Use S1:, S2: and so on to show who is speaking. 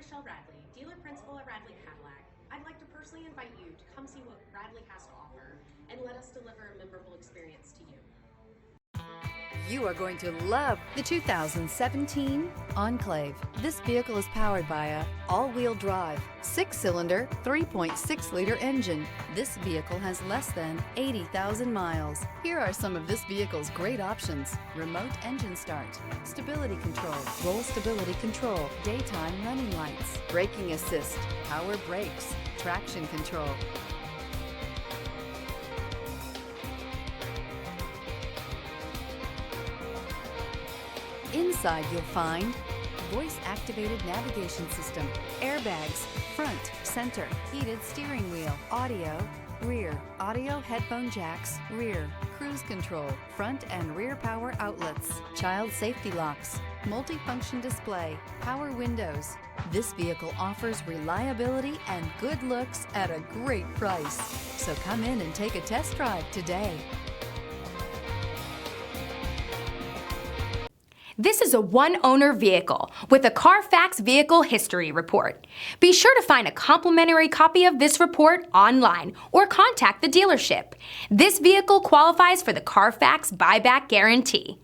S1: Michelle Radley, dealer principal at Radley Cadillac. I'd like to personally invite you to come see what Radley has to offer and let us deliver a memorable experience to you.
S2: You are going to love the 2017 Enclave. This vehicle is powered by a all-wheel drive, 6-cylinder, 3.6-liter engine. This vehicle has less than 80,000 miles. Here are some of this vehicle's great options: remote engine start, stability control, roll stability control, daytime running lights, braking assist, power brakes, traction control. Inside you'll find voice-activated navigation system, airbags, front, center, heated steering wheel, audio, rear, audio headphone jacks, rear, cruise control, front and rear power outlets, child safety locks, multifunction display, power windows. This vehicle offers reliability and good looks at a great price. So come in and take a test drive today.
S3: This is a one-owner vehicle with a Carfax Vehicle History Report. Be sure to find a complimentary copy of this report online or contact the dealership. This vehicle qualifies for the Carfax Buyback Guarantee.